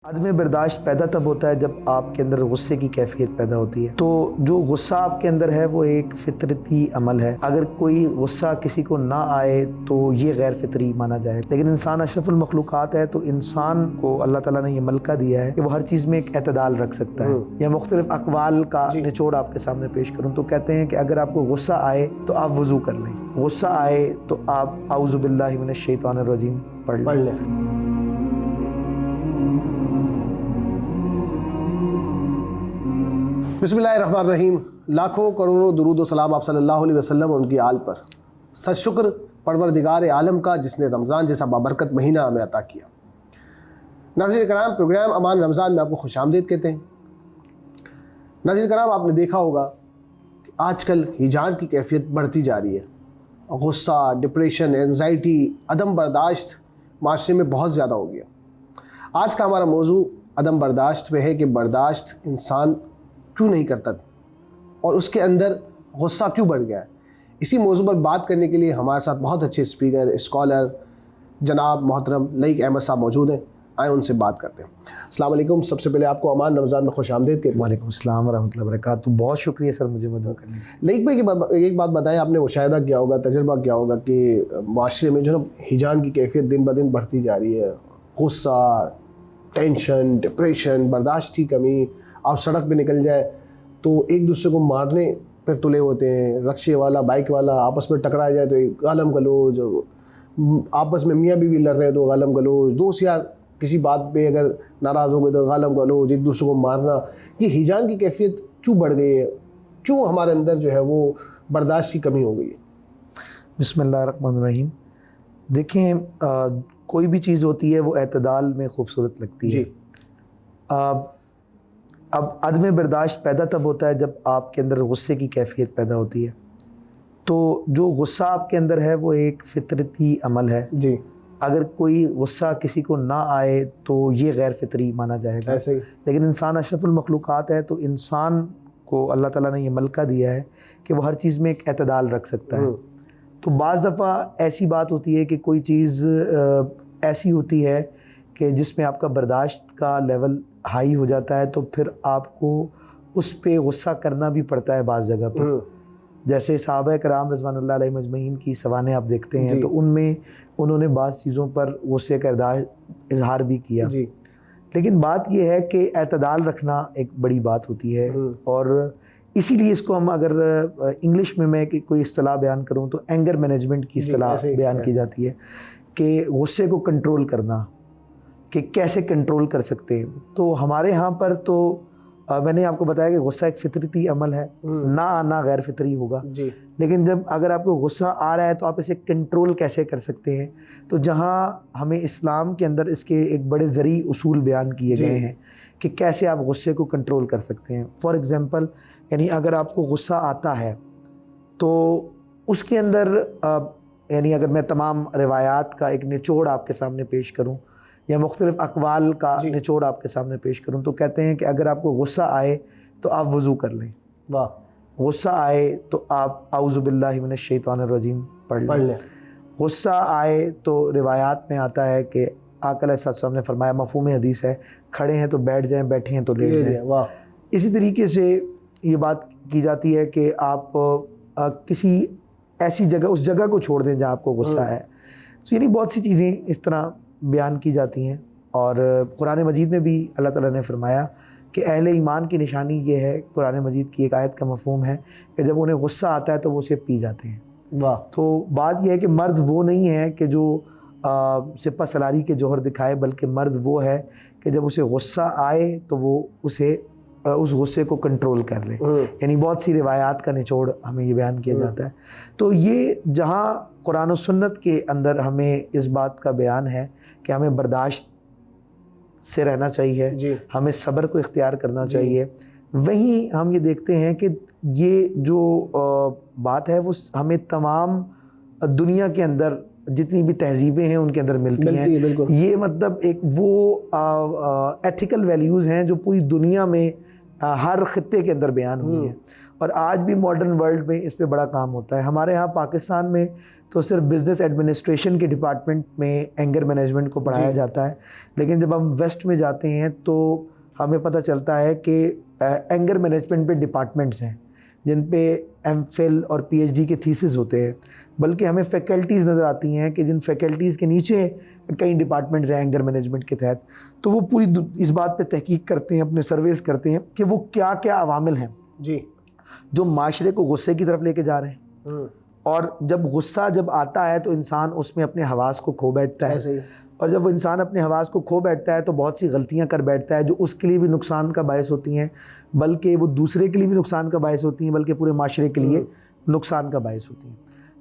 عدم برداشت پیدا تب ہوتا ہے جب آپ کے اندر غصے کی کیفیت پیدا ہوتی ہے۔ تو جو غصہ آپ کے اندر ہے وہ ایک فطرتی عمل ہے۔ اگر کوئی غصہ کسی کو نہ آئے تو یہ غیر فطری مانا جائے، لیکن انسان اشرف المخلوقات ہے، تو انسان کو اللہ تعالیٰ نے یہ ملکہ دیا ہے کہ وہ ہر چیز میں ایک اعتدال رکھ سکتا ہے۔ یا مختلف اقوال کا نچوڑ آپ کے سامنے پیش کروں تو کہتے ہیں کہ اگر آپ کو غصہ آئے تو آپ وضو کر لیں، غصہ آئے تو آپ اعوذ باللہ من الشیطان الرجیم پڑھ لیں۔ بسم اللہ الرحمن الرحیم۔ لاکھوں کروڑوں درود و سلام آپ صلی اللہ علیہ وسلم اور ان کی آل پر۔ سچ شکر پروردگار عالم کا جس نے رمضان جیسا بابرکت مہینہ ہمیں عطا کیا۔ ناظرین کرام، پروگرام امان رمضان میں آپ کو خوش آمدید کہتے ہیں۔ ناظرین کرام، آپ نے دیکھا ہوگا کہ آج کل ہیجان کی کیفیت بڑھتی جا رہی ہے۔ غصہ، ڈپریشن، اینزائٹی، عدم برداشت معاشرے میں بہت زیادہ ہو گیا۔ آج کا ہمارا موضوع عدم برداشت پہ ہے کہ برداشت انسان کیوں نہیں کرتا اور اس کے اندر غصہ کیوں بڑھ گیا ہے۔ اسی موضوع پر بات کرنے کے لیے ہمارے ساتھ بہت اچھے اسپیکر، اسکالر جناب محترم لائق احمد صاحب موجود ہیں۔ آئیں ان سے بات کرتے ہیں۔ السلام علیکم۔ سب سے پہلے آپ کو امان رمضان میں خوش آمدید کہتے ہیں۔ وعلیکم السلام ورحمۃ اللہ وبرکاتہ۔ بہت شکریہ سر مجھے مدعو کرنے کے لیے۔ لائق بھائی ایک بات بتائیں، آپ نے مشاہدہ کیا ہوگا، تجربہ کیا ہوگا کہ معاشرے میں جو نا ہیجان کی کیفیت دن بدن بڑھتی جا رہی ہے۔ غصہ، ٹینشن، ڈپریشن، برداشت کی کمی۔ آپ سڑک پہ نکل جائیں تو ایک دوسرے کو مارنے پہ تلے ہوتے ہیں۔ رکشے والا، بائک والا آپس میں ٹکرا جائے تو ایک گالم گلوچ، آپس میں میاں بیوی لڑ رہے ہیں تو گالم گلوچ، دوست یار کسی بات پہ اگر ناراض ہو گئے تو گالم گلوچ، ایک دوسرے کو مارنا۔ یہ ہیجان کی کیفیت کیوں بڑھ گئی ہے؟ کیوں ہمارے اندر جو ہے وہ برداشت کی کمی ہو گئی ہے؟ بسم اللہ الرحمن الرحیم۔ دیکھیں، کوئی بھی چیز ہوتی ہے وہ اعتدال میں خوبصورت لگتی ہے۔ اب عدم برداشت پیدا تب ہوتا ہے جب آپ کے اندر غصے کی کیفیت پیدا ہوتی ہے۔ تو جو غصہ آپ کے اندر ہے وہ ایک فطرتی عمل ہے۔ جی، اگر کوئی غصہ کسی کو نہ آئے تو یہ غیر فطری مانا جائے گا، ایسے ہی۔ لیکن انسان اشرف المخلوقات ہے، تو انسان کو اللہ تعالیٰ نے یہ ملکہ دیا ہے کہ وہ ہر چیز میں ایک اعتدال رکھ سکتا ہے۔ تو بعض دفعہ ایسی بات ہوتی ہے کہ کوئی چیز ایسی ہوتی ہے کہ جس میں آپ کا برداشت کا لیول ہائی ہو جاتا ہے، تو پھر آپ کو اس پہ غصہ کرنا بھی پڑتا ہے بعض جگہ پر۔ جیسے صحابہ کرام رضوان اللہ علیہ مجمعین کی سوانح آپ دیکھتے ہیں تو ان میں انہوں نے بعض چیزوں پر غصے کا اظہار بھی کیا۔ لیکن بات یہ ہے کہ اعتدال رکھنا ایک بڑی بات ہوتی ہے، اور اسی لیے اس کو ہم اگر انگلش میں کوئی اصطلاح بیان کروں تو اینگر مینجمنٹ کی اصطلاح بیان کی جاتی ہے کہ غصے کو کنٹرول کرنا، کہ کیسے کنٹرول کر سکتے ہیں۔ تو ہمارے ہاں پر تو میں نے آپ کو بتایا کہ غصہ ایک فطرتی عمل ہے، نہ آنا غیر فطری ہوگا۔ لیکن جب اگر آپ کو غصہ آ رہا ہے تو آپ اسے کنٹرول کیسے کر سکتے ہیں؟ تو جہاں ہمیں اسلام کے اندر اس کے ایک بڑے ذرعی اصول بیان کیے گئے ہیں کہ کیسے آپ غصے کو کنٹرول کر سکتے ہیں۔ فار ایگزامپل، یعنی اگر آپ کو غصہ آتا ہے تو اس کے اندر یعنی اگر میں تمام روایات کا ایک نچوڑ آپ کے سامنے پیش کروں یا مختلف اقوال کا نچوڑ آپ کے سامنے پیش کروں تو کہتے ہیں کہ اگر آپ کو غصہ آئے تو آپ وضو کر لیں، غصہ آئے تو آپ اعوذ باللہ من الشیطان الرجیم پڑھ لیں۔ غصہ آئے تو روایات میں آتا ہے کہ آقا علیہ السلام نے فرمایا، مفہوم حدیث ہے، کھڑے ہیں تو بیٹھ جائیں، بیٹھے ہیں تو لیٹ جائیں۔ اسی طریقے سے یہ بات کی جاتی ہے کہ آپ کسی ایسی جگہ، اس جگہ کو چھوڑ دیں جہاں آپ کو غصہ ہے۔ تو یعنی بہت سی چیزیں اس طرح بیان کی جاتی ہیں، اور قرآن مجید میں بھی اللہ تعالیٰ نے فرمایا کہ اہل ایمان کی نشانی یہ ہے، قرآن مجید کی ایک آیت کا مفہوم ہے کہ جب انہیں غصہ آتا ہے تو وہ اسے پی جاتے ہیں۔ تو بات یہ ہے کہ مرد وہ نہیں ہے کہ جو سپہ سالاری کے جوہر دکھائے، بلکہ مرد وہ ہے کہ جب اسے غصہ آئے تو وہ اس غصے کو کنٹرول کر لے۔ یعنی بہت سی روایات کا نچوڑ ہمیں یہ بیان کیا جاتا ہے۔ تو یہ جہاں قرآن و سنت کے اندر ہمیں اس بات کا بیان ہے کہ ہمیں برداشت سے رہنا چاہیے، ہمیں صبر کو اختیار کرنا چاہیے، وہیں ہم یہ دیکھتے ہیں کہ یہ جو بات ہے وہ ہمیں تمام دنیا کے اندر جتنی بھی تہذیبیں ہیں ان کے اندر ملتی ہیں۔ یہ مطلب ایک وہ ایتھیکل ویلیوز ہیں جو پوری دنیا میں ہر خطے کے اندر بیان ہوئی ہیں، اور آج بھی ماڈرن ورلڈ میں اس پہ بڑا کام ہوتا ہے۔ ہمارے ہاں پاکستان میں تو صرف بزنس ایڈمنسٹریشن کے ڈپارٹمنٹ میں اینگر مینجمنٹ کو پڑھایا جاتا ہے، لیکن جب ہم ویسٹ میں جاتے ہیں تو ہمیں پتہ چلتا ہے کہ اینگر مینجمنٹ پہ ڈپارٹمنٹس ہیں جن پہ ایم فل اور پی ایچ ڈی کے تھیسز ہوتے ہیں، بلکہ ہمیں فیکلٹیز نظر آتی ہیں کہ جن فیکلٹیز کے نیچے کئی ڈپارٹمنٹس ہیں اینگر مینجمنٹ کے تحت، تو وہ پوری اس بات پہ تحقیق کرتے ہیں، اپنے سرویز کرتے ہیں کہ وہ کیا کیا عوامل ہیں جی جو معاشرے کو غصے کی طرف لے کے جا رہے ہیں، اور جب غصہ جب آتا ہے تو انسان اس میں اپنے حواس کو کھو بیٹھتا ہے، اور جب وہ انسان اپنے حواس کو کھو بیٹھتا ہے تو بہت سی غلطیاں کر بیٹھتا ہے جو اس کے لیے بھی نقصان کا باعث ہوتی ہیں، بلکہ وہ دوسرے کے لیے بھی نقصان کا باعث ہوتی ہیں، بلکہ پورے معاشرے کے لیے نقصان کا باعث ہوتی ہیں۔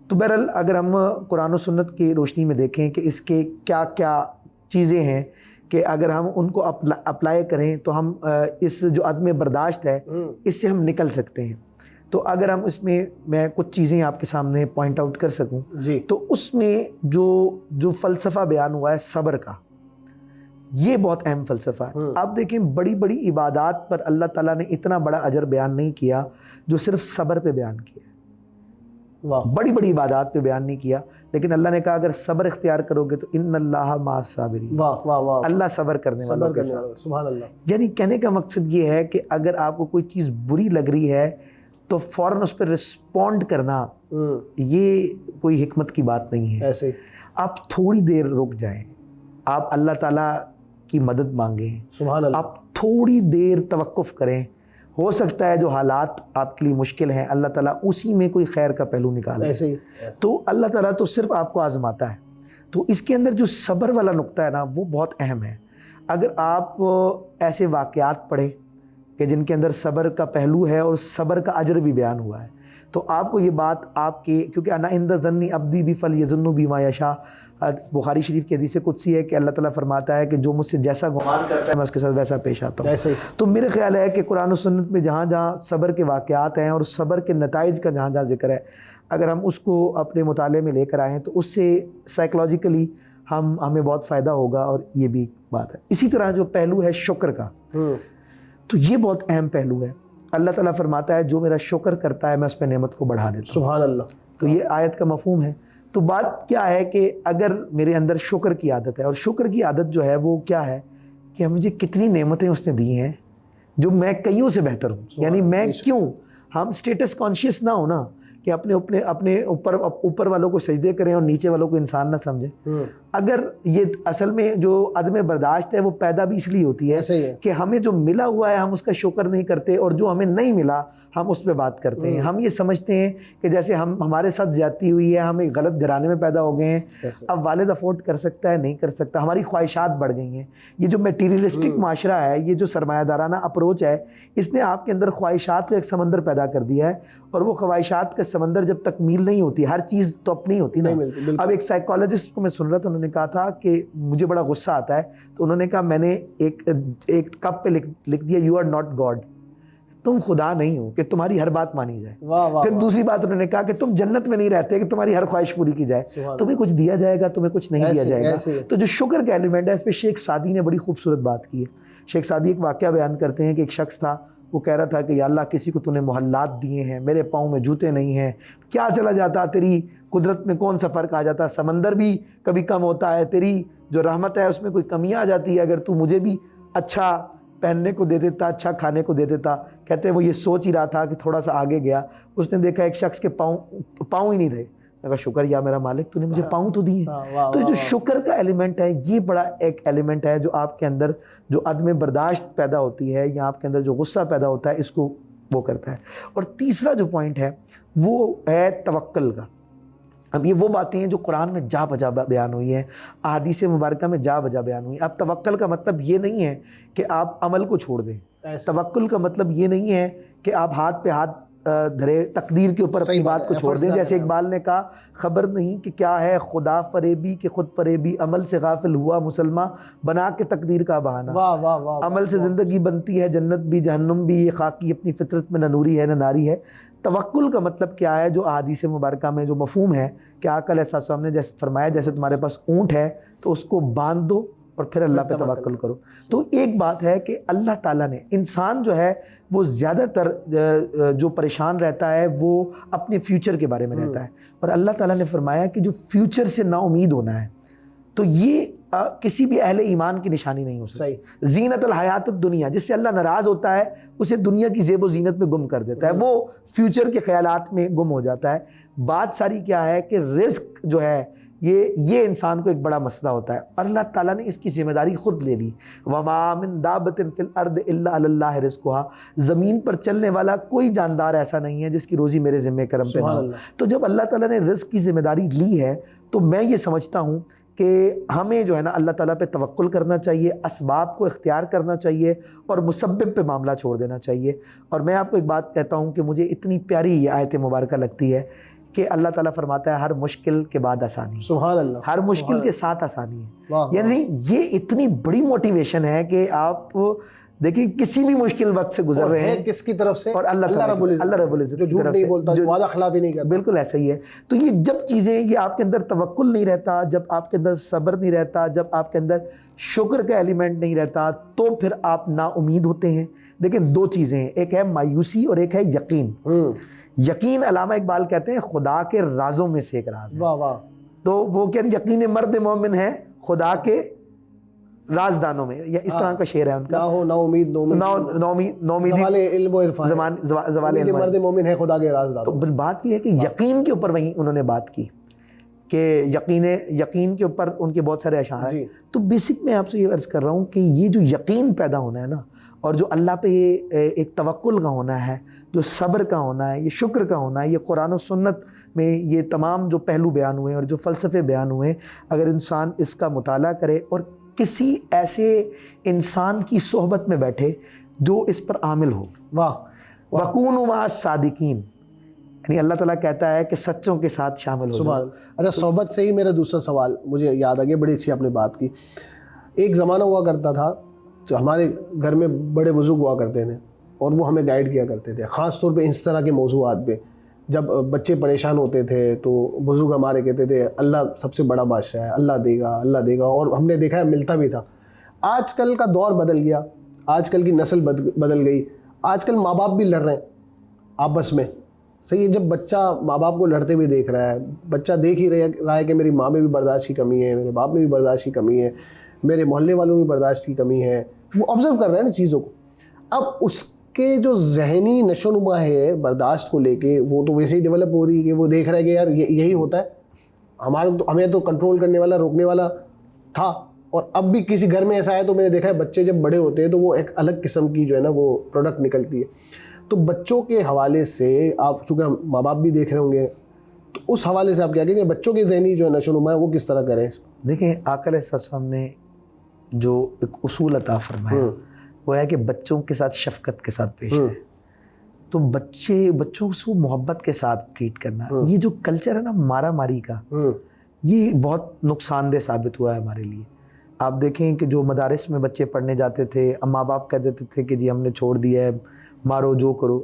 تو بہرحال اگر ہم قرآن و سنت کی روشنی میں دیکھیں کہ اس کے کیا کیا چیزیں ہیں کہ اگر ہم ان کو اپلائی کریں تو ہم اس جو عدم برداشت ہے اس سے ہم نکل سکتے ہیں، تو اگر ہم اس میں کچھ چیزیں آپ کے سامنے پوائنٹ آؤٹ کر سکوں تو اس میں جو فلسفہ بیان ہوا ہے صبر کا، یہ بہت اہم فلسفہ ہے۔ آپ دیکھیں بڑی بڑی عبادات پر اللہ تعالیٰ نے اتنا بڑا اجر بیان نہیں کیا جو صرف صبر پہ بیان کیا، بڑی بڑی عبادات پہ بیان نہیں کیا، لیکن اللہ نے کہا اگر صبر اختیار کرو گے تو ان اللہ مع الصابرین، اللہ صبر کرنے والوں کے ساتھ۔ سبحان اللہ۔ یعنی کہنے کا مقصد یہ ہے کہ اگر آپ کو کوئی چیز بری لگ رہی ہے تو فوراً اس پہ رسپونڈ کرنا یہ کوئی حکمت کی بات نہیں ہے، ایسے آپ تھوڑی دیر رک جائیں، آپ اللہ تعالیٰ کی مدد مانگیں، سبحان اللہ، آپ تھوڑی دیر توقف کریں، ہو سکتا ہے جو حالات آپ کے لیے مشکل ہیں اللہ تعالیٰ اسی میں کوئی خیر کا پہلو نکالے، ایسے ہی تو اللہ تعالیٰ تو صرف آپ کو آزماتا ہے۔ تو اس کے اندر جو صبر والا نقطہ ہے نا وہ بہت اہم ہے۔ اگر آپ ایسے واقعات پڑھیں کہ جن کے اندر صبر کا پہلو ہے اور صبر کا اجر بھی بیان ہوا ہے، تو آپ کو یہ بات آپ کے، کیونکہ انا عند ظنی عبدی بی فلیظن بی ما یشاء، بخاری شریف کی حدیث قدسی ہے کہ اللہ تعالیٰ فرماتا ہے کہ جو مجھ سے جیسا گمان کرتا ہے میں اس کے ساتھ ویسا پیش آتا ہوں۔ تو میرے خیال ہے کہ قرآن و سنت میں جہاں جہاں صبر کے واقعات ہیں اور صبر کے نتائج کا جہاں جہاں ذکر ہے، اگر ہم اس کو اپنے مطالعے میں لے کر آئیں تو اس سے سائیکلوجیکلی ہمیں بہت فائدہ ہوگا، اور یہ بھی بات ہے۔ اسی طرح جو پہلو ہے شکر کا، تو یہ بہت اہم پہلو ہے۔ اللہ تعالیٰ فرماتا ہے جو میرا شکر کرتا ہے میں اس پہ نعمت کو بڑھا دیتا ہوں، سبحان اللہ۔ تو یہ آیت کا مفہوم ہے۔ تو بات کیا ہے کہ اگر میرے اندر شکر کی عادت ہے، اور شکر کی عادت جو ہے وہ کیا ہے کہ مجھے کتنی نعمتیں اس نے دی ہیں جو میں کئیوں سے بہتر ہوں، یعنی میں کیوں، ہم سٹیٹس کانشیس نہ ہونا کہ اپنے اوپر والوں کو سجدے کریں اور نیچے والوں کو انسان نہ سمجھیں۔ اگر یہ اصل میں جو عدم برداشت ہے وہ پیدا بھی اس لیے ہوتی ہے کہ ہمیں جو ملا ہوا ہے ہم اس کا شکر نہیں کرتے، اور جو ہمیں نہیں ملا ہم اس پہ بات کرتے ہیں۔ ہم یہ سمجھتے ہیں کہ جیسے ہمارے ساتھ زیادتی ہوئی ہے، ہم ایک غلط گھرانے میں پیدا ہو گئے ہیں، اب والد افورڈ کر سکتا ہے نہیں کر سکتا، ہماری خواہشات بڑھ گئی ہیں۔ یہ جو میٹیریلسٹک معاشرہ ہے، یہ جو سرمایہ دارانہ اپروچ ہے، اس نے آپ کے اندر خواہشات کا ایک سمندر پیدا کر دیا ہے، اور وہ خواہشات کا سمندر جب تکمیل نہیں ہوتی، ہر چیز تو اپنی ہوتی نا۔ اب ایک سائیکالوجسٹ کو میں سن رہا تھا، انہوں نے کہا تھا کہ مجھے بڑا غصہ آتا ہے، تو انہوں نے کہا میں نے ایک کپ پہ لکھ دیا یو آر ناٹ گاڈ، تم خدا نہیں ہو کہ تمہاری ہر بات مانی جائے۔ پھر دوسری بات انہوں نے کہا کہ تم جنت میں نہیں رہتے کہ تمہاری ہر خواہش پوری کی جائے، تمہیں کچھ دیا جائے گا تمہیں کچھ نہیں دیا جائے گا۔ تو جو شکر کا ایلیمنٹ ہے اس پہ شیخ سعدی نے بڑی خوبصورت بات کی ہے۔ شیخ سعدی ایک واقعہ بیان کرتے ہیں کہ ایک شخص تھا، وہ کہہ رہا تھا کہ یا اللہ کسی کو تو نے محلات دیے ہیں، میرے پاؤں میں جوتے نہیں ہیں، کیا چلا جاتا، تیری قدرت میں کون سا فرق آ جاتا، سمندر بھی کبھی کم ہوتا ہے، تیری جو رحمت ہے اس میں کوئی کمیاں آ جاتی ہے، اگر تو مجھے بھی اچھا پہننے کو دے دیتا، اچھا کھانے کو دے دیتا۔ کہتے ہیں وہ یہ سوچ ہی رہا تھا کہ تھوڑا سا آگے گیا، اس نے دیکھا ایک شخص کے پاؤں ہی نہیں تھے، کہا شکر یا میرا مالک تو نے مجھے پاؤں تو دیے۔ تو جو شکر کا ایلیمنٹ ہے یہ بڑا ایک ایلیمنٹ ہے جو آپ کے اندر جو عدم برداشت پیدا ہوتی ہے یا آپ کے اندر جو غصہ پیدا ہوتا ہے اس کو وہ کرتا ہے۔ اور تیسرا جو پوائنٹ ہے وہ ہے توکل کا۔ اب یہ وہ باتیں ہیں جو قرآن میں جا بجا بیان ہوئی ہیں، احادیث مبارکہ میں جا بجا بیان ہوئی ہیں۔ اب توکل کا مطلب یہ نہیں ہے کہ آپ عمل کو چھوڑ دیں، توکل کا مطلب یہ نہیں ہے کہ آپ ہاتھ پہ ہاتھ دھرے تقدیر کے اوپر اپنی بات کو چھوڑ دیں۔ جیسے اقبال نے کہا خبر نہیں کہ کیا ہے خدا فریبی کہ خود فریبی، عمل سے غافل ہوا مسلمہ بنا کے تقدیر کا بہانہ، عمل سے زندگی بنتی ہے جنت بھی جہنم بھی، یہ خاکی اپنی فطرت میں نہ نوری ہے نہ ناری ہے۔ توکل کا مطلب کیا ہے جو احادیث مبارکہ میں جو مفہوم ہے کہ آقا علیہ السلام نے جیسے فرمایا جیسے تمہارے پاس اونٹ ہے تو اس کو باندھ دو اور پھر اللہ پہ توکل کرو. تو ایک بات ہے کہ اللہ تعالیٰ نے انسان جو ہے وہ زیادہ تر جو پریشان رہتا ہے وہ اپنے فیوچر کے بارے میں رہتا ہے, اور اللہ تعالیٰ نے فرمایا کہ جو فیوچر سے نا امید ہونا ہے تو یہ کسی بھی اہل ایمان کی نشانی نہیں ہو سکتی. زینت الحیات الدنیا, جس سے اللہ ناراض ہوتا ہے اسے دنیا کی زیب و زینت میں گم کر دیتا ہے, وہ فیوچر کے خیالات میں گم ہو جاتا ہے. بات ساری کیا ہے کہ رزق جو ہے یہ انسان کو ایک بڑا مسئلہ ہوتا ہے, اور اللہ تعالیٰ نے اس کی ذمہ داری خود لے لی. وَمَا مِن دَابَّةٍ فِي الْأَرْضِ إِلَّا عَلَى اللَّهِ رِزْقُهَا, زمین پر چلنے والا کوئی جاندار ایسا نہیں ہے جس کی روزی میرے ذمہ کرم پہ نہ ہو. تو جب اللہ تعالیٰ نے رزق کی ذمہ داری لی ہے تو میں یہ سمجھتا ہوں کہ ہمیں جو ہے نا اللہ تعالیٰ پہ توکل کرنا چاہیے, اسباب کو اختیار کرنا چاہیے, اور مسبب پہ معاملہ چھوڑ دینا چاہیے. اور میں آپ کو ایک بات کہتا ہوں کہ مجھے اتنی پیاری یہ آیت مبارکہ لگتی ہے کہ اللہ تعالیٰ فرماتا ہے ہر مشکل کے بعد آسانی. سبحان اللہ. ہر مشکل کے ساتھ آسانی ہے. واہ. یعنی یہ اتنی بڑی موٹیویشن ہے کہ آپ دیکھیں کسی بھی مشکل وقت سے گزر رہے ہیں کس کی طرف سے, اور اللہ رب العزت جو جھوٹ نہیں بولتا, جو وعدہ خلافی نہیں کرتا. بالکل ایسا ہی ہے. تو یہ جب چیزیں, یہ آپ کے اندر توکل نہیں رہتا, جب آپ کے اندر صبر نہیں رہتا, جب آپ کے اندر شکر کا ایلیمنٹ نہیں رہتا, تو پھر آپ نا امید ہوتے ہیں. لیکن دو چیزیں ہیں, ایک ہے مایوسی اور ایک ہے یقین. یقین علامہ اقبال کہتے ہیں خدا کے رازوں میں سے ایک راز ہے. واہ واہ. تو وہ کیا یقین مرد مومن ہے خدا کے رازدانوں میں, یا اس طرح کا شعر ہے ان کا. نہ ہو نا امید نومیدی زوال علم و عرفان, زوال علم. مرد مومن ہے خدا کے رازدار. تو بات یہ ہے کہ یقین کے اوپر وہیں انہوں نے بات کی کہ یقین کے اوپر ان کے بہت سارے اشعار ہیں. تو بیسک میں آپ سے یہ عرض کر رہا ہوں کہ یہ جو یقین پیدا ہونا ہے نا, اور جو اللہ پہ یہ ایک توکل کا ہونا ہے, جو صبر کا ہونا ہے, یہ شکر کا ہونا ہے, یہ قرآن و سنت میں یہ تمام جو پہلو بیان ہوئے ہیں اور جو فلسفے بیان ہوئے ہیں, اگر انسان اس کا مطالعہ کرے اور کسی ایسے انسان کی صحبت میں بیٹھے جو اس پر عامل ہو. واہ. وَكُونُوا مَعَ الصَّادِقِينَ, یعنی اللہ تعالیٰ کہتا ہے کہ سچوں کے ساتھ شامل ہو جاؤ. اچھا, صحبت سے ہی میرا دوسرا سوال مجھے یاد آ گیا, بڑی اچھی آپ نے بات کی. ایک زمانہ ہوا کرتا تھا جو ہمارے گھر میں بڑے بزرگ ہوا کرتے تھے اور وہ ہمیں گائیڈ کیا کرتے تھے, خاص طور پہ اس طرح کے موضوعات پہ. جب بچے پریشان ہوتے تھے تو بزرگ ہمارے کہتے تھے اللہ سب سے بڑا بادشاہ ہے, اللہ دے گا, اللہ دے گا, اور ہم نے دیکھا ہے ملتا بھی تھا. آج کل کا دور بدل گیا, آج کل کی نسل بدل گئی, آج کل ماں باپ بھی لڑ رہے ہیں آپس میں. صحیح ہے, جب بچہ ماں باپ کو لڑتے ہوئے دیکھ رہا ہے, بچہ دیکھ ہی رہا ہے کہ میری ماں میں بھی برداشت کی کمی ہے, میرے باپ میں بھی برداشت کی کمی ہے, میرے محلے والوں میں بھی برداشت کی کمی ہے, وہ آبزرو کر رہے ہیں نا چیزوں کو. اب اس کے جو ذہنی نشو نما ہے برداشت کو لے کے, وہ تو ویسے ہی ڈیولپ ہو رہی ہے کہ وہ دیکھ رہا ہے کہ یار یہی ہوتا ہے, ہمیں تو کنٹرول کرنے والا, روکنے والا تھا, اور اب بھی کسی گھر میں ایسا ہے تو میں نے دیکھا ہے بچے جب بڑے ہوتے ہیں تو وہ ایک الگ قسم کی جو ہے نا وہ پروڈکٹ نکلتی ہے. تو بچوں کے حوالے سے آپ چونکہ ماں باپ بھی دیکھ رہے ہوں گے, تو اس حوالے سے آپ کیا کہیں کہ بچوں کے ذہنی جو نشو نما ہے وہ کس طرح کریں؟ دیکھیں آقا علیہ السلام نے جو ایک اصول عطا فرمایا وہ ہے کہ بچوں کے ساتھ شفقت کے ساتھ پیش آئے. تو بچوں سے محبت کے ساتھ ٹریٹ کرنا, یہ جو کلچر ہے نا مارا ماری کا, یہ بہت نقصان دہ ثابت ہوا ہے ہمارے لیے. آپ دیکھیں کہ جو مدارس میں بچے پڑھنے جاتے تھے, ماں باپ کہہ دیتے تھے کہ جی ہم نے چھوڑ دیا ہے, مارو جو کرو.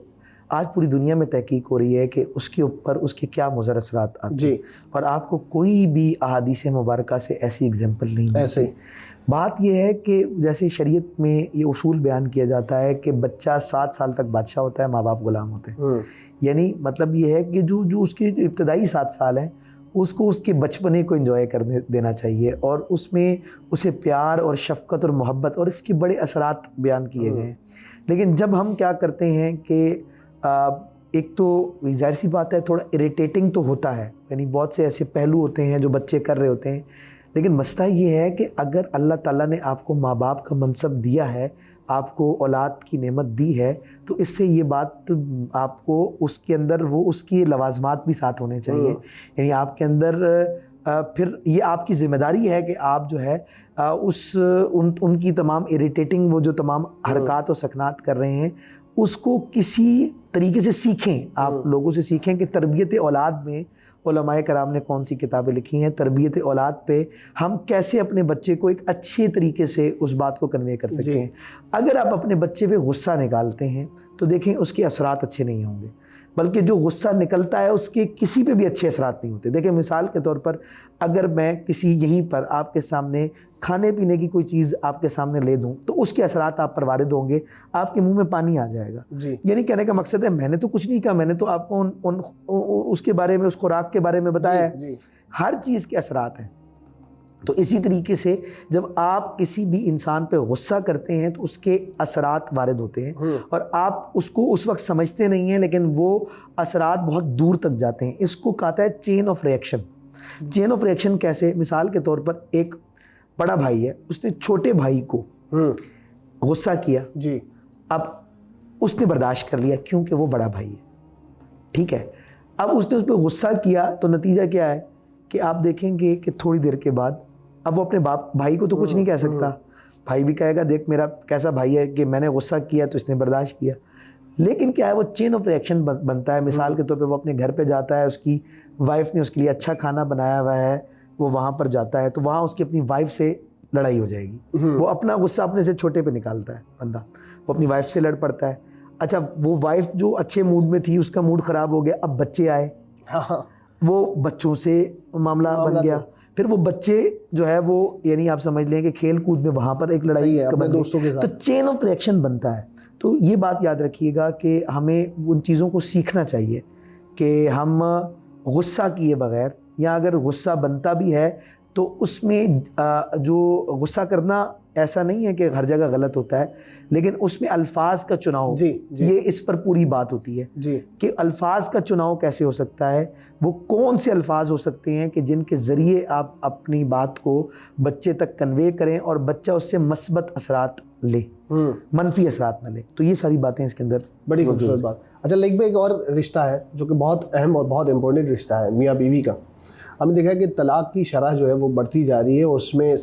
آج پوری دنیا میں تحقیق ہو رہی ہے کہ اس کے اوپر اس کے کیا مضر اثرات آتے ہیں, اور آپ کو کوئی بھی احادیث مبارکہ سے ایسی اگزامپل نہیں ملتی. بات یہ ہے کہ جیسے شریعت میں یہ اصول بیان کیا جاتا ہے کہ بچہ 7 سال تک بادشاہ ہوتا ہے, ماں باپ غلام ہوتے ہیں. یعنی مطلب یہ ہے کہ جو اس کے ابتدائی 7 سال ہیں اس کو اس کے بچپنے کو انجوائے کرنے دینا چاہیے, اور اس میں اسے پیار اور شفقت اور محبت اور اس کے بڑے اثرات بیان کیے گئے ہیں. لیکن جب ہم کیا کرتے ہیں کہ ایک تو ظاہر سی بات ہے تھوڑا اریٹیٹنگ تو ہوتا ہے, یعنی بہت سے ایسے پہلو ہوتے ہیں جو بچے کر رہے ہوتے ہیں, لیکن مسئلہ یہ ہے کہ اگر اللہ تعالیٰ نے آپ کو ماں باپ کا منصب دیا ہے, آپ کو اولاد کی نعمت دی ہے, تو اس سے یہ بات آپ کو اس کے اندر وہ اس کی لوازمات بھی ساتھ ہونے چاہیے. یعنی آپ کے اندر پھر یہ آپ کی ذمہ داری ہے کہ آپ جو ہے ان کی تمام اریٹیٹنگ وہ جو تمام حرکات و سکنات کر رہے ہیں اس کو کسی طریقے سے سیکھیں, آپ لوگوں سے سیکھیں کہ تربیت اولاد میں علماء کرام نے کون سی کتابیں لکھی ہیں, تربیت اولاد پہ ہم کیسے اپنے بچے کو ایک اچھے طریقے سے اس بات کو کنوے کر سکتے ہیں. اگر آپ اپنے بچے پہ غصہ نکالتے ہیں تو دیکھیں اس کے اثرات اچھے نہیں ہوں گے. بلکہ جو غصہ نکلتا ہے اس کے کسی پہ بھی اچھے اثرات نہیں ہوتے. دیکھیں مثال کے طور پر اگر میں کسی یہیں پر آپ کے سامنے کھانے پینے کی کوئی چیز آپ کے سامنے لے دوں تو اس کے اثرات آپ پر وارد ہوں گے, آپ کے منہ میں پانی آ جائے گا. جی یعنی کہنے کا مقصد ہے میں نے تو کچھ نہیں کہا, میں نے تو آپ کو اس کے بارے میں, اس خوراک کے بارے میں بتایا ہے. جی ہر چیز کے اثرات ہیں. تو اسی طریقے سے جب آپ کسی بھی انسان پہ غصہ کرتے ہیں تو اس کے اثرات وارد ہوتے ہیں اور آپ اس کو اس وقت سمجھتے نہیں ہیں, لیکن وہ اثرات بہت دور تک جاتے ہیں. اس کو کہتا ہے chain of reaction. Chain of reaction کیسے؟ مثال کے طور پر ایک بڑا بھائی ہے, اس نے چھوٹے بھائی کو غصہ کیا, جی اب اس نے برداشت کر لیا کیونکہ وہ بڑا بھائی ہے, ٹھیک ہے. اب اس نے اس پہ غصہ کیا تو نتیجہ کیا ہے کہ آپ دیکھیں گے کہ تھوڑی دیر کے بعد اب وہ اپنے بھائی کو تو کچھ نہیں کہہ سکتا, بھائی بھی کہے گا دیکھ میرا کیسا بھائی ہے کہ میں نے غصہ کیا تو اس نے برداشت کیا. لیکن کیا ہے وہ چین آف ریئیکشن بنتا ہے. مثال کے طور پہ وہ اپنے گھر پہ جاتا ہے, اس کی وائف نے اس کے لیے اچھا کھانا بنایا ہوا ہے, وہ وہاں پر جاتا ہے تو وہاں اس کی اپنی وائف سے لڑائی ہو جائے گی. وہ اپنا غصہ اپنے سے چھوٹے پہ نکالتا ہے بندہ, وہ اپنی وائف سے لڑ پڑتا ہے. اچھا وہ وائف جو اچھے موڈ میں تھی اس کا موڈ خراب ہو گیا, اب بچے آئے, وہ بچوں سے معاملہ بن گیا. پھر وہ بچے جو ہے وہ یعنی آپ سمجھ لیں کہ کھیل کود میں وہاں پر ایک لڑائی اپنے دوستوں کے ساتھ, تو چین آف ریئیکشن بنتا ہے. تو یہ بات یاد رکھیے گا کہ ہمیں ان چیزوں کو سیکھنا چاہیے کہ ہم غصہ کیے بغیر, یا اگر غصہ بنتا بھی ہے تو اس میں جو غصہ کرنا ایسا نہیں ہے کہ ہر جگہ غلط ہوتا ہے, لیکن اس میں الفاظ کا چناؤ, یہ اس پر پوری بات ہوتی ہے کہ الفاظ کا چناؤ کیسے ہو سکتا ہے, وہ کون سے الفاظ ہو سکتے ہیں کہ جن کے ذریعے آپ اپنی بات کو بچے تک کنوے کریں اور بچہ اس سے مثبت اثرات لے, منفی اثرات نہ لے. تو یہ ساری باتیں اس کے اندر بڑی خوبصورت بات. اچھا لیک میں ایک اور رشتہ ہے جو کہ بہت اہم اور بہت امپورٹنٹ رشتہ ہے, میاں بیوی کا. ہم نے دیکھا کہ طلاق کی شرح جو ہے وہ بڑھتی جا رہی ہے, اور اس میں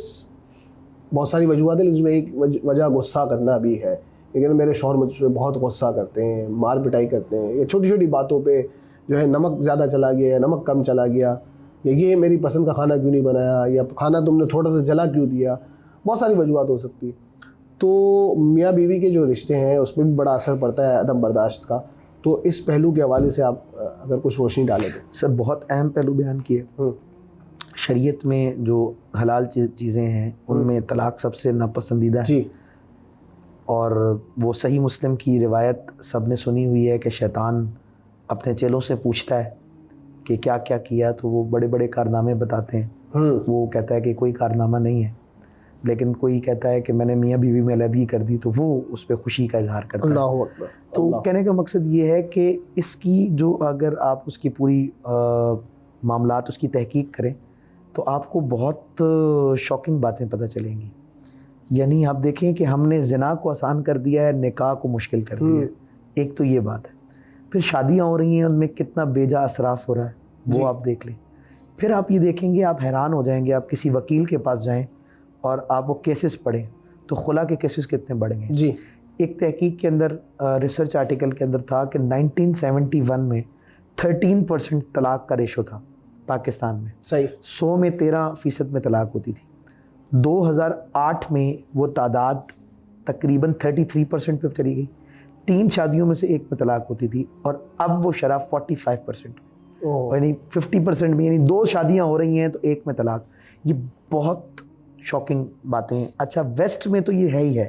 بہت ساری وجوہات ہیں, لیکن اس میں ایک وجہ غصہ کرنا بھی ہے. لیکن میرے شوہر مجھ پہ بہت غصہ کرتے ہیں, مار پٹائی کرتے ہیں, یا چھوٹی چھوٹی باتوں پہ جو ہے نمک زیادہ چلا گیا, یا نمک کم چلا گیا, یا یہ میری پسند کا کھانا کیوں نہیں بنایا, یا کھانا تم نے تھوڑا سا جلا کیوں دیا. بہت ساری وجوہات ہو سکتی ہیں. تو میاں بیوی کے جو رشتے ہیں اس پہ بھی بڑا اثر پڑتا ہے عدم برداشت کا. تو اس پہلو کے حوالے سے آپ اگر کچھ روشنی ڈالیں تو. سر بہت اہم پہلو بیان کیے. شریعت میں جو حلال چیزیں ہیں ان میں طلاق سب سے ناپسندیدہ ہے. جی. اور وہ صحیح مسلم کی روایت سب نے سنی ہوئی ہے کہ شیطان اپنے چیلوں سے پوچھتا ہے کہ کیا کیا کیا, تو وہ بڑے بڑے کارنامے بتاتے ہیں. وہ کہتا ہے کہ کوئی کارنامہ نہیں ہے, لیکن کوئی کہتا ہے کہ میں نے میاں بیوی میں علیحدگی کر دی, تو وہ اس پہ خوشی کا اظہار کرتا ہے. اللہ اکبر. تو کہنے کا مقصد یہ ہے کہ اس کی جو اگر آپ اس کی پوری معاملات اس کی تحقیق کریں تو آپ کو بہت شاکنگ باتیں پتہ چلیں گی. یعنی آپ دیکھیں کہ ہم نے زنا کو آسان کر دیا ہے, نکاح کو مشکل کر دیا ہے. ایک تو یہ بات ہے. پھر شادیاں ہو رہی ہیں, ان میں کتنا بے جا اسراف ہو رہا ہے وہ آپ دیکھ لیں. پھر آپ یہ دیکھیں گے, آپ حیران ہو جائیں گے, آپ کسی وکیل کے پاس جائیں اور آپ وہ کیسز پڑھیں تو خلا کے کیسز کتنے بڑھ گئے. جی. ایک تحقیق کے اندر ریسرچ آرٹیکل کے اندر تھا کہ 1971 میں 13% طلاق کا ریشو تھا پاکستان میں. صحیح. 100 میں 13% میں طلاق ہوتی تھی. 2008 میں وہ تعداد تقریباً 33% پہ چلی گئی. 3 شادیوں میں سے 1 میں طلاق ہوتی تھی, اور اب وہ شرح 45%, یعنی 50% میں, یعنی 2 شادیاں ہو رہی ہیں تو 1 میں طلاق. یہ بہت شاکنگ باتیں ہیں. اچھا ویسٹ میں تو یہ ہے ہی ہے,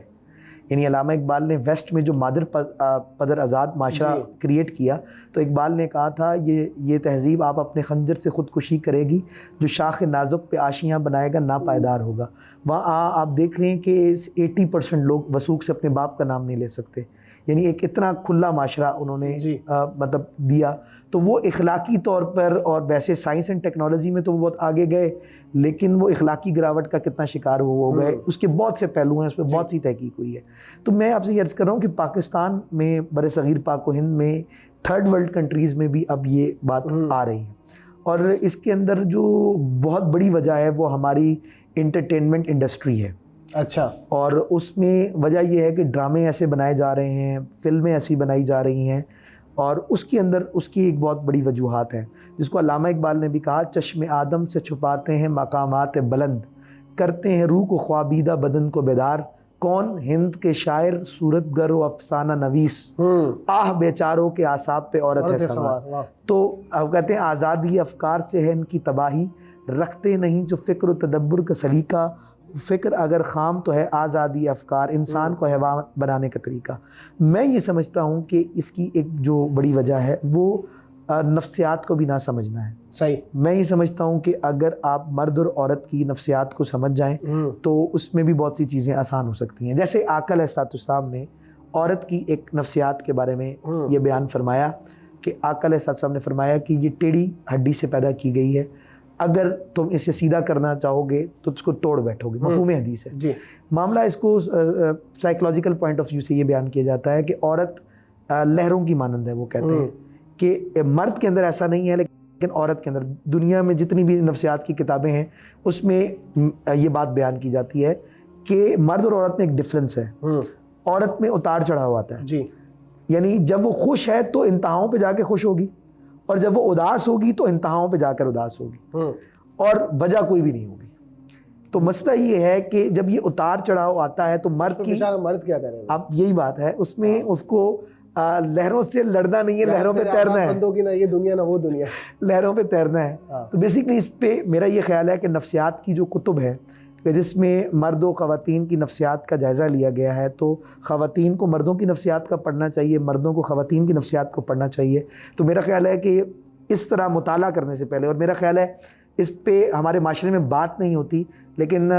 یعنی علامہ اقبال نے ویسٹ میں جو مادر پدر آزاد معاشرہ کریٹ کیا, تو اقبال نے کہا تھا یہ تہذیب آپ اپنے خنجر سے خودکشی کرے گی, جو شاخ نازک پہ آشیاں بنائے گا ناپائیدار ہوگا. وہاں آپ دیکھ رہے ہیں کہ 80% لوگ وثوق سے اپنے باپ کا نام نہیں لے سکتے. یعنی ایک اتنا کھلا معاشرہ انہوں نے مطلب دیا. تو وہ اخلاقی طور پر, اور ویسے سائنس اینڈ ٹیکنالوجی میں تو وہ بہت آگے گئے, لیکن وہ اخلاقی گراوٹ کا کتنا شکار ہو گئے, اس کے بہت سے پہلو ہیں, اس پہ بہت سی تحقیق ہوئی ہے. تو میں آپ سے یہ عرض کر رہا ہوں کہ پاکستان میں, بر صغیر پاک و ہند میں, 3rd ورلڈ کنٹریز میں بھی اب یہ بات آ رہی ہے. اور اس کے اندر جو بہت بڑی وجہ ہے وہ ہماری انٹرٹینمنٹ انڈسٹری ہے. اچھا. اور اس میں وجہ یہ ہے کہ ڈرامے ایسے بنائے جا رہے ہیں, فلمیں ایسی بنائی جا رہی ہیں, اور اس کے اندر اس کی ایک بہت بڑی وجوہات ہیں, جس کو علامہ اقبال نے بھی کہا, چشم آدم سے چھپاتے ہیں مقامات بلند, کرتے ہیں روح کو خوابیدہ بدن کو بیدار, کون ہند کے شاعر صورت گر و افسانہ نویس، آہ بیچاروں کے اعصاب پہ عورت ہے سوار. تو اب کہتے ہیں آزادی افکار سے ہے ان کی تباہی، رکھتے نہیں جو فکر و تدبر کا سلیقہ، فکر اگر خام تو ہے آزادی افکار، انسان کو حیوان بنانے کا طریقہ. میں یہ سمجھتا ہوں کہ اس کی ایک جو بڑی وجہ ہے وہ نفسیات کو بھی نہ سمجھنا ہے. صحیح. میں یہ سمجھتا ہوں کہ اگر آپ مرد اور عورت کی نفسیات کو سمجھ جائیں تو اس میں بھی بہت سی چیزیں آسان ہو سکتی ہیں. جیسے آقا علیہ السلام نے عورت کی ایک نفسیات کے بارے میں یہ بیان فرمایا کہ آقا علیہ السلام نے فرمایا کہ یہ ٹیڑھی ہڈی سے پیدا کی گئی ہے، اگر تم اسے سیدھا کرنا چاہو گے تو اس کو توڑ بیٹھو گے. مفہوم حدیث ہے. جی. معاملہ اس کو سائیکولوجیکل پوائنٹ آف ویو سے یہ بیان کیا جاتا ہے کہ عورت لہروں کی مانند ہے. وہ کہتے ہیں کہ مرد کے اندر ایسا نہیں ہے لیکن عورت کے اندر، دنیا میں جتنی بھی نفسیات کی کتابیں ہیں اس میں یہ بات بیان کی جاتی ہے کہ مرد اور عورت میں ایک ڈفرنس ہے. عورت میں اتار چڑھاؤ آتا ہے. جی. یعنی جب وہ خوش ہے تو انتہاؤں پہ جا کے خوش ہوگی، اور جب وہ اداس ہوگی تو انتہاؤں پہ جا کر اداس ہوگی، اور وجہ کوئی بھی نہیں ہوگی. تو مسئلہ یہ ہے کہ جب یہ اتار چڑھاؤ آتا ہے تو مرد کی، مرد کیا کرے؟ اب یہی بات ہے، اس میں اس کو لہروں سے لڑنا نہیں ہے، لہروں پہ تیرنا ہے. بندوں کی نہ یہ دنیا نہ وہ دنیا، لہروں پہ تیرنا ہے. تو بیسیکلی اس پہ میرا یہ خیال ہے کہ نفسیات کی جو کتب ہے کہ جس میں مرد و خواتین کی نفسیات کا جائزہ لیا گیا ہے، تو خواتین کو مردوں کی نفسیات کا پڑھنا چاہیے، مردوں کو خواتین کی نفسیات کو پڑھنا چاہیے. تو میرا خیال ہے کہ اس طرح مطالعہ کرنے سے پہلے، اور میرا خیال ہے اس پہ ہمارے معاشرے میں بات نہیں ہوتی، لیکن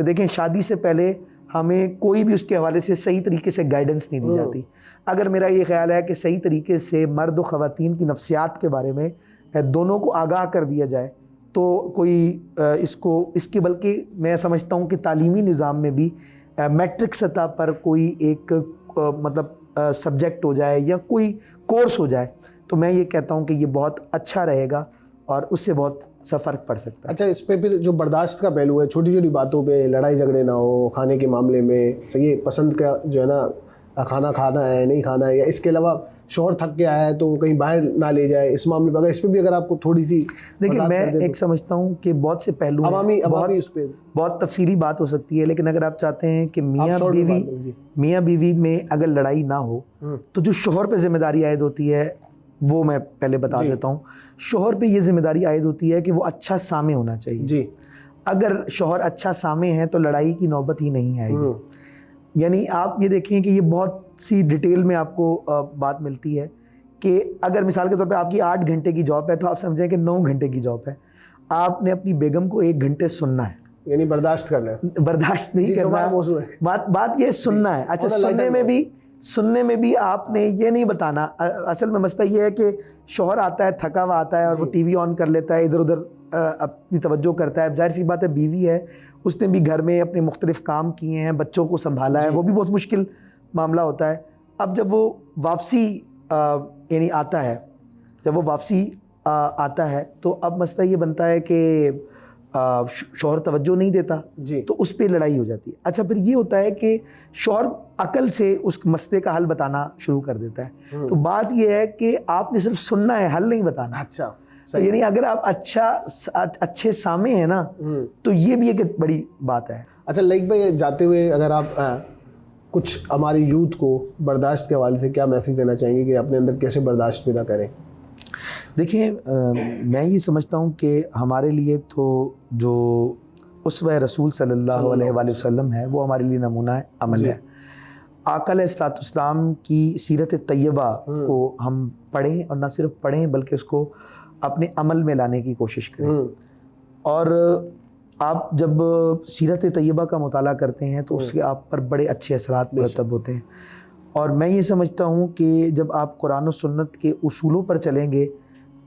دیکھیں شادی سے پہلے ہمیں کوئی بھی اس کے حوالے سے صحیح طریقے سے گائیڈنس نہیں دی جاتی. اگر میرا یہ خیال ہے کہ صحیح طریقے سے مرد و خواتین کی نفسیات کے بارے میں دونوں کو آگاہ کر دیا جائے تو کوئی اس کی بلکہ میں سمجھتا ہوں کہ تعلیمی نظام میں بھی میٹرک سطح پر کوئی ایک مطلب سبجیکٹ ہو جائے یا کوئی کورس ہو جائے تو میں یہ کہتا ہوں کہ یہ بہت اچھا رہے گا اور اس سے بہت سا فرق پڑ سکتا ہے. اچھا، اس پہ پھر جو برداشت کا پہلو ہے، چھوٹی چھوٹی باتوں پہ لڑائی جھگڑے نہ ہو، کھانے کے معاملے میں صحیح پسند کا جو ہے نا کھانا کھانا ہے نہیں کھانا ہے، یا اس کے علاوہ شوہر تھک کے آیا ہے تو کہیں باہر نہ لے جائے، اس معاملے پہ اس پہ بھی اگر آپ کو تھوڑی سی دیکھیں، میں ایک سمجھتا ہوں کہ بہت سے پہلو عوامی اس پہ بہت تفصیلی بات ہو سکتی ہے، لیکن اگر آپ چاہتے ہیں کہ میاں بیوی میں اگر لڑائی نہ ہو تو جو شوہر پہ ذمہ داری عائد ہوتی ہے وہ میں پہلے بتا دیتا ہوں. شوہر پہ یہ ذمہ داری عائد ہوتی ہے کہ وہ اچھا سامع ہونا چاہیے. جی. اگر شوہر اچھا سامع ہے تو لڑائی کی نوبت ہی نہیں آئے گی. یعنی آپ یہ دیکھیں کہ یہ بہت سی ڈیٹیل میں آپ کو بات ملتی ہے کہ اگر مثال کے طور پہ آپ کی 8 گھنٹے کی جاب ہے تو آپ سمجھیں کہ 9 گھنٹے کی جاب ہے، آپ نے اپنی بیگم کو 1 گھنٹے سننا ہے، یعنی برداشت کرنا ہے، برداشت نہیں کرنا. بات یہ سننا ہے. اچھا، سننے میں بھی آپ نے یہ نہیں بتانا. اصل میں مسئلہ یہ ہے کہ شوہر آتا ہے تھکا ہوا آتا ہے اور وہ ٹی وی آن کر لیتا ہے، ادھر ادھر اپنی توجہ کرتا ہے. ظاہر سی بات ہے بیوی ہے، اس نے بھی گھر میں اپنے مختلف کام کیے ہیں، بچوں کو سنبھالا ہے، وہ بھی بہت مشکل معاملہ ہوتا ہے. اب جب وہ واپسی یعنی آتا ہے، جب وہ واپسی آتا ہے تو اب مسئلہ یہ بنتا ہے کہ شوہر توجہ نہیں دیتا تو اس پہ لڑائی ہو جاتی ہے. اچھا، پھر یہ ہوتا ہے کہ شوہر عقل سے اس مسئلے کا حل بتانا شروع کر دیتا ہے. تو بات یہ ہے کہ آپ نے صرف سننا ہے، حل نہیں بتانا. اچھا، یعنی اگر آپ اچھے سامع ہیں نا تو یہ بھی ایک بڑی بات ہے. اچھا لائک بھائی، جاتے ہوئے اگر آپ کچھ ہماری یوتھ کو برداشت کے حوالے سے کیا میسیج دینا چاہیں گے کہ اپنے اندر کیسے برداشت پیدا کریں؟ دیکھیں، میں یہ سمجھتا ہوں کہ ہمارے لیے تو جو اسوہ رسول صلی اللہ علیہ وآلہ وسلم ہے وہ ہمارے لیے نمونہ ہے، عمل ہے. آقا علیہ السلام کی سیرت طیبہ کو ہم پڑھیں، اور نہ صرف پڑھیں بلکہ اس کو اپنے عمل میں لانے کی کوشش کریں. اور آپ جب سیرت طیبہ کا مطالعہ کرتے ہیں تو اس کے آپ پر بڑے اچھے اثرات مرتب ہوتے ہیں. اور میں یہ سمجھتا ہوں کہ جب آپ قرآن و سنت کے اصولوں پر چلیں گے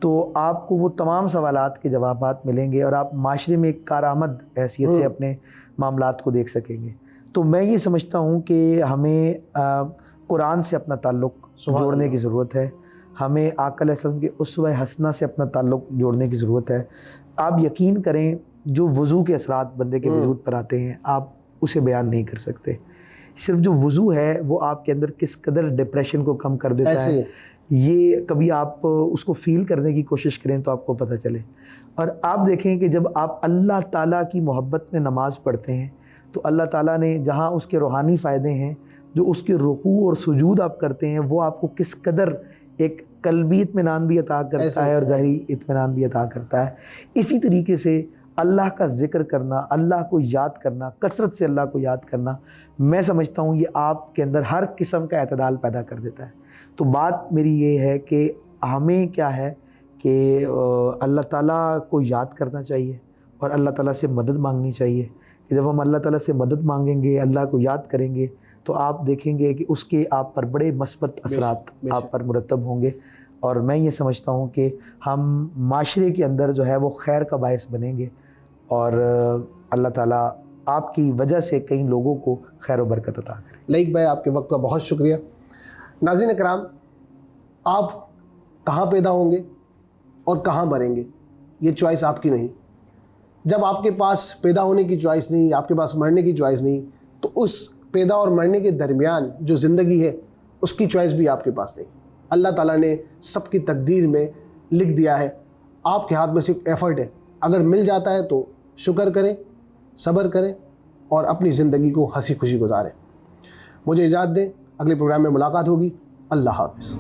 تو آپ کو وہ تمام سوالات کے جوابات ملیں گے اور آپ معاشرے میں ایک کارآمد حیثیت سے اپنے معاملات کو دیکھ سکیں گے. تو میں یہ سمجھتا ہوں کہ ہمیں قرآن سے اپنا تعلق جوڑنے کی ضرورت ہے، ہمیں آقا علیہ السلام کے اسوہ حسنہ سے اپنا تعلق جوڑنے کی ضرورت ہے. آپ یقین کریں، جو وضو کے اثرات بندے کے وجود پر آتے ہیں آپ اسے بیان نہیں کر سکتے. صرف جو وضو ہے وہ آپ کے اندر کس قدر ڈپریشن کو کم کر دیتا ہے، یہ کبھی آپ اس کو فیل کرنے کی کوشش کریں تو آپ کو پتہ چلے. اور آپ دیکھیں کہ جب آپ اللہ تعالیٰ کی محبت میں نماز پڑھتے ہیں تو اللہ تعالیٰ نے جہاں اس کے روحانی فائدے ہیں، جو اس کے رکوع اور سجود آپ کرتے ہیں وہ آپ کو کس قدر ایک قلبی اطمینان بھی عطا کرتا ہے اور ظاہری اطمینان بھی عطا کرتا ہے، اسی طریقے سے اللہ کا ذکر کرنا، اللہ کو یاد کرنا، کثرت سے اللہ کو یاد کرنا، میں سمجھتا ہوں یہ آپ کے اندر ہر قسم کا اعتدال پیدا کر دیتا ہے۔ تو بات میری یہ ہے کہ ہمیں کیا ہے کہ اللہ تعالیٰ کو یاد کرنا چاہیے اور اللہ تعالیٰ سے مدد مانگنی چاہیے، کہ جب ہم اللہ تعالیٰ سے مدد مانگیں گے، اللہ کو یاد کریں گے، تو آپ دیکھیں گے کہ اس کے آپ پر بڑے مثبت اثرات آپ پر مرتب ہوں گے، اور میں یہ سمجھتا ہوں کہ ہم معاشرے کے اندر جو ہے وہ خیر کا باعث بنیں گے، اور اللہ تعالیٰ آپ کی وجہ سے کئی لوگوں کو خیر و برکت عطا کرے۔ لائق بھائی آپ کے وقت کا بہت شکریہ۔ ناظرین کرام، آپ کہاں پیدا ہوں گے اور کہاں مریں گے یہ چوائس آپ کی نہیں۔ جب آپ کے پاس پیدا ہونے کی چوائس نہیں، آپ کے پاس مرنے کی چوائس نہیں، تو اس پیدا اور مرنے کے درمیان جو زندگی ہے اس کی چوائس بھی آپ کے پاس نہیں۔ اللہ تعالیٰ نے سب کی تقدیر میں لکھ دیا ہے، آپ کے ہاتھ میں صرف ایفرٹ ہے۔ اگر مل جاتا ہے تو شکر کریں، صبر کریں اور اپنی زندگی کو ہنسی خوشی گزاریں۔ مجھے اجازت دیں، اگلے پروگرام میں ملاقات ہوگی۔ اللہ حافظ۔